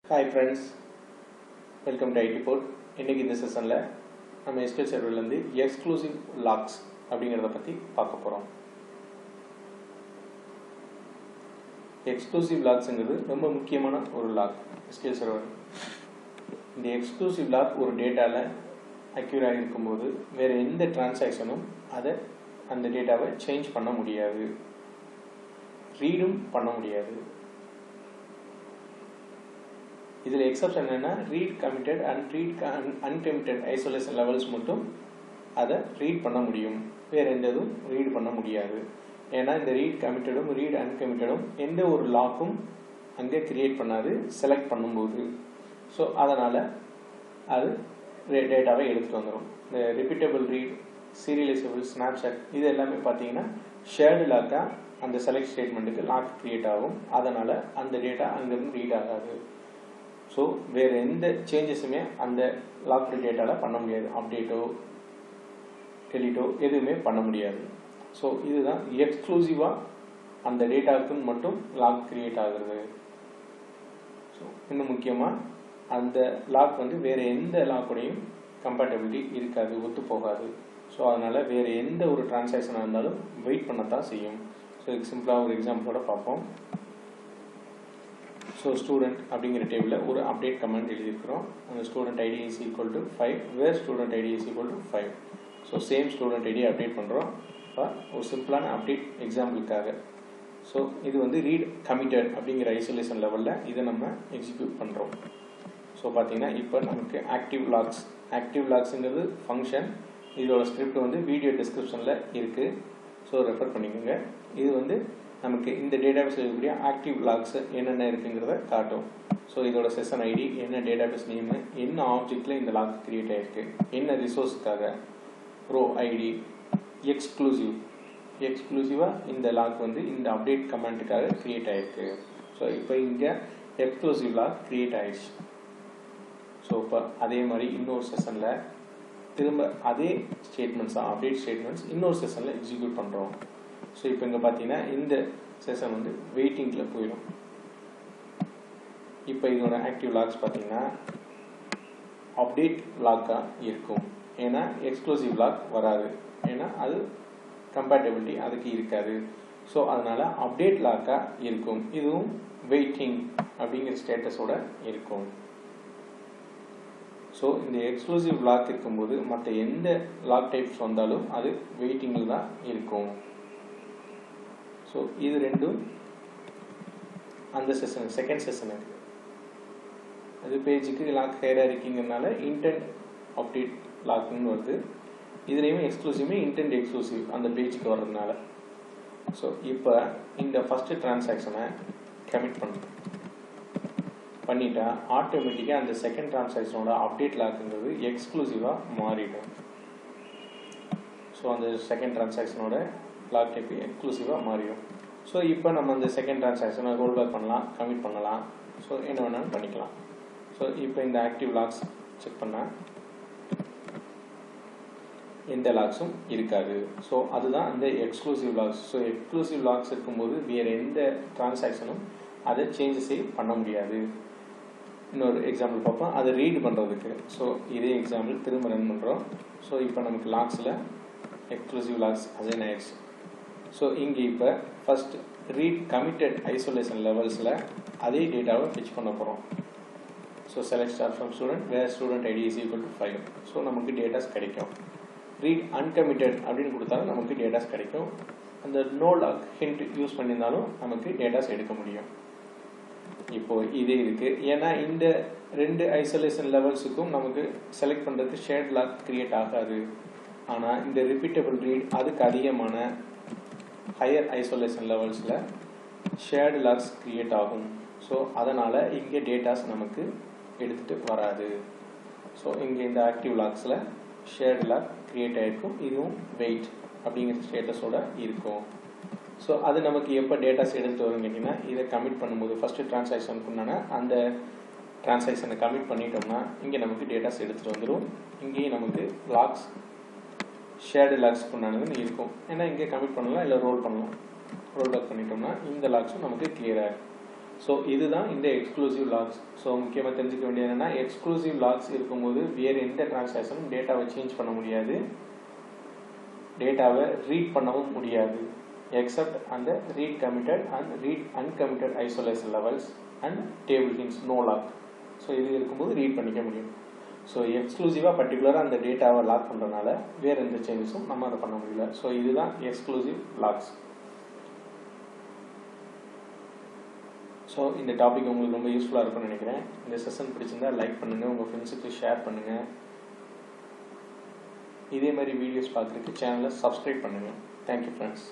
Hi friends, welcome to IT Port. இன்னைக்கு இந்த செஷனில் நம்ம SQL சர்வர்லேருந்து எக்ஸ்க்ளூசிவ் லாக்ஸ் அப்படிங்கிறத பற்றி பார்க்க போகிறோம். எக்ஸ்க்ளூசிவ் லாக்ஸுங்கிறது ரொம்ப முக்கியமான ஒரு லாக் SQL சர்வர். இந்த எக்ஸ்க்ளூசிவ் லாக் ஒரு டேட்டாவில் அக்யூராக இருக்கும்போது வேறு எந்த டிரான்சாக்ஷனும் அந்த டேட்டாவை சேஞ்ச் பண்ண முடியாது, ரீடும் பண்ண முடியாது. இதில் எக்ஸப்ஷன் என்னென்னா read committed and read uncommitted isolation levels மட்டும் அதை ரீட் பண்ண முடியும், வேறு எந்த இதுவும் ரீட் பண்ண முடியாது. ஏன்னா இந்த ரீட் கமிட்டடும் ரீட் அன்கமிட்டடும் எந்த ஒரு லாக்கும் அங்கே கிரியேட் பண்ணாது செலக்ட் பண்ணும்போது. ஸோ அதனால் அது டேட்டாவை எடுத்துகிட்டு வந்துடும். இந்த ரிப்பீட்டபிள் ரீட், சீரியலைசபிள், ஸ்னாப்ஷாட் இது எல்லாமே பார்த்தீங்கன்னா ஷேர்டு லாக்காக அந்த செலக்ட் ஸ்டேட்மெண்ட்டுக்கு லாக் கிரியேட் ஆகும். அதனால் அந்த டேட்டா அங்கேருந்து ரீட் ஆகாது. ஸோ வேறு எந்த சேஞ்சஸுமே அந்த லாக்டு டேட்டாவில் பண்ண முடியாது, அப்டேட்டோ டெலிட்டோ எதுவுமே பண்ண முடியாது. ஸோ இதுதான் எக்ஸ்க்ளூசிவாக அந்த டேட்டாவுக்குன்னு மட்டும் லாக் கிரியேட் ஆகுறது. ஸோ இன்னும் முக்கியமாக அந்த லாக் வேறு எந்த லாக்கோடையும் கம்பேட்டபிலிட்டி இருக்காது, ஒத்து போகாது. ஸோ அதனால் வேறு எந்த ஒரு டிரான்சாக்ஷனாக இருந்தாலும் வெயிட் பண்ணத்தான் செய்யும். ஸோ இதுக்கு சிம்பிளாக ஒரு எக்ஸாம்பிளோட பார்ப்போம். ஸோ ஸ்டூடெண்ட் அப்படிங்கிற டேபிளில் ஒரு அப்டேட் கமெண்ட் எழுதியிருக்கிறோம். அந்த student ID is equal to 5, where student ID is equal to 5. So same student ID update பண்ணுறோம். ஒரு சிம்பிளான அப்டேட் எக்ஸாம்பிளுக்காக. ஸோ இது ரீட் கமிட்டட் அப்படிங்கிற ஐசோலேஷன் லெவலில் இதை நம்ம எக்ஸிக்யூட் பண்ணுறோம். ஸோ பார்த்தீங்கன்னா இப்போ நமக்கு ஆக்டிவ் லாக்ஸுங்கிறது ஃபங்க்ஷன். இதோட ஸ்கிரிப்ட் வீடியோ டிஸ்கிரிப்ஷனில் இருக்குது. ஸோ ரெஃபர் பண்ணிக்கோங்க. இது நமக்கு இந்த டேட்டாபேஸ் இருக்கக்கூடிய ஆக்டிவ் லாக்ஸ் என்னென்ன இருக்குங்கிறத காட்டும். ஸோ இதோட செஷன் ஐடி, என்ன டேட்டாபேஸ் நேமு, என்ன ஆப்ஜெக்டில் இந்த லாக் கிரியேட் ஆகிருக்கு, என்ன ரிசோர்ஸுக்காக, ரோ ஐடி, எக்ஸ்க்ளூசிவாக இந்த லாக் இந்த அப்டேட் கமெண்ட்டுக்காக கிரியேட் ஆகிருக்கு. ஸோ இப்போ இங்கே எக்ஸ்க்ளூசிவ் லாக் கிரியேட் ஆகிடுச்சு. ஸோ இப்போ அதே மாதிரி இன்னொரு செஷனில் திரும்ப அதே ஸ்டேட்மெண்ட்ஸாக அப்டேட் ஸ்டேட்மெண்ட்ஸ் இன்னொரு செஷனில் எக்ஸிக்யூட் பண்ணுறோம். ஸோ இப்போ இங்கே பார்த்தீங்கன்னா இந்த செஷன் வெயிட்டிங்கில் போயிடும். இப்போ இதோட ஆக்டிவ் லாக்ஸ் பார்த்தீங்கன்னா அப்டேட் லாக்காக இருக்கும். ஏன்னா எக்ஸ்க்ளூசிவ் லாக் வராது, ஏன்னா அது கம்பேட்டபிலிட்டி அதுக்கு இருக்காது. ஸோ அதனால் அப்டேட் லாக்காக இருக்கும். இதுவும் வெயிட்டிங் அப்படிங்கிற ஸ்டேட்டஸோட இருக்கும். ஸோ இந்த எக்ஸ்க்ளூசிவ் லாக் இருக்கும்போது மற்ற எந்த லாக் டைப்ஸ் வந்தாலும் அது வெயிட்டிங்கில் தான் இருக்கும். ஸோ இது ரெண்டும் அந்த செஷன் செகண்ட் செஷனுக்கு அது பேஜுக்கு லாக் ஹையரார்க்கிங்கிறதுனால இன்டென்ட் அப்டேட் லாக்னு வருது. இதுலேயுமே எக்ஸ்க்ளூசிவ்மே இன்டென்ட் எக்ஸ்க்ளூசிவ் அந்த பேஜுக்கு வர்றதுனால. ஸோ இப்போ இந்த ஃபஸ்ட்டு டிரான்சாக்ஷனை கமிட் பண்ணிட்டா ஆட்டோமேட்டிக்காக அந்த செகண்ட் டிரான்சாக்ஷனோட அப்டேட் லாக்குங்கிறது எக்ஸ்க்ளூசிவாக மாறிடும். ஸோ அந்த செகண்ட் டிரான்சாக்ஷனோட லாக் டைப் எக்ஸ்க்ளூசிவாக மாறிடும். ஸோ இப்போ நம்ம அந்த செகண்ட் டிரான்சாக்ஷனை ரோல் பேக் பண்ணலாம், கமிட் பண்ணலாம். ஸோ என்ன வேணாலும் பண்ணிக்கலாம். ஸோ இப்போ இந்த ஆக்டிவ் லாக்ஸ் செக் பண்ணால் எந்த லாக்ஸும் இருக்காது. ஸோ அதுதான் அந்த exclusive locks. So exclusive locks இருக்கும்போது வேறு எந்த டிரான்சாக்ஷனும் அதை சேஞ்சஸே பண்ண முடியாது. இன்னொரு எக்ஸாம்பிள் பார்ப்போம் அதை ரீட் பண்ணுறதுக்கு. ஸோ இதே எக்ஸாம்பிள் திரும்ப ரன் பண்ணுறோம். ஸோ இப்போ நமக்கு லாக்ஸில் எக்ஸ்க்ளூசிவ் லாக்ஸ் அசைன் ஆயிடுச்சு. ஸோ இங்கே இப்போ ஃபஸ்ட் ரீட் கமிட்டட் ஐசோலேஷன் லெவல்ஸில் அதே டேட்டாவை பிச் பண்ண போகிறோம். So select star from student where student ID is equal to 5. So நமக்கு டேட்டாஸ் கிடைக்கும். ரீட் அன்கமிட்டட் அப்படின்னு கொடுத்தாலும் நமக்கு டேட்டாஸ் கிடைக்கும். அந்த நோ லாக் ஹிண்ட் யூஸ் பண்ணியிருந்தாலும் நமக்கு டேட்டாஸ் எடுக்க முடியும். இப்போது இதே இருக்குது. ஏன்னா இந்த ரெண்டு ஐசோலேஷன் லெவல்ஸுக்கும் நமக்கு செலக்ட் பண்ணுறதுக்கு ஷேர்ட் லாக் கிரியேட் ஆகாது. ஆனால் இந்த ரிப்பீட்டபிள் ரீட் அதுக்கு அதிகமான ஹையர் ஐசோலேஷன் லெவல்ஸில் ஷேர்டு லாக்ஸ் கிரியேட் ஆகும். ஸோ அதனால் இங்கே டேட்டாஸ் நமக்கு எடுத்துகிட்டு வராது. ஸோ இங்கே இந்த ஆக்டிவ் லாக்ஸில் ஷேர்டு லாக் கிரியேட் ஆகிருக்கும். இதுவும் வெயிட் அப்படிங்கிற ஸ்டேட்டஸோடு இருக்கும். ஸோ அது நமக்கு எப்போ டேட்டாஸ் எடுத்துகிட்டு வரும் கேட்டிங்கன்னா இதை கமிட் பண்ணும்போது ஃபஸ்ட்டு டிரான்சாக்ஷனுக்குண்டான அந்த டிரான்சாக்ஷனை கமிட் பண்ணிட்டோம்னா இங்கே நமக்கு டேட்டாஸ் எடுத்துகிட்டு வந்துடும். இங்கேயும் நமக்கு லாக்ஸ் ஷேர்டு லாக்ஸ்க்கு உண்டானதுன்னு இருக்கும். ஏன்னா இங்கே கமிட் பண்ணலாம், இல்லை ரோல் பேக் பண்ணிட்டோம்னா இந்த லாக்ஸும் நமக்கு கிளியராக இருக்கும். ஸோ இதுதான் இந்த எக்ஸ்க்ளூசிவ் லாக்ஸ். ஸோ முக்கியமாக தெரிஞ்சுக்க வேண்டியது என்னென்னா, எக்ஸ்க்ளூசிவ் லாக்ஸ் இருக்கும்போது வேறு எந்த டிரான்சாக்ஷனும் டேட்டாவை சேஞ்ச் பண்ண முடியாது, டேட்டாவை ரீட் பண்ணவும் முடியாது, எக்ஸப்ட் அந்த read committed and read uncommitted isolation levels and table hints no lock. So இது இருக்கும்போது ரீட் பண்ணிக்க முடியும். ஸோ எக்ஸ்க்ளூசிவாக பர்டிகுலராக அந்த டேட்டாவை லாக் பண்ணுறதுனால வேறு எந்த சேஞ்சஸும் நம்ம அதை பண்ண முடியல. ஸோ இதுதான் எக்ஸ்க்ளூசிவ் லாக்ஸ். ஸோ இந்த டாபிக் உங்களுக்கு ரொம்ப யூஸ்ஃபுல்லாக இருக்கும்னு நினைக்கிறேன். இந்த செஷன் பிடிச்சிருந்தா லைக் பண்ணுங்கள், உங்கள் ஃப்ரெண்ட்ஸுக்கு ஷேர் பண்ணுங்கள். இதே மாதிரி வீடியோஸ் பார்க்குறதுக்கு சேனலை சப்ஸ்கிரைப் பண்ணுங்கள். Thank you friends.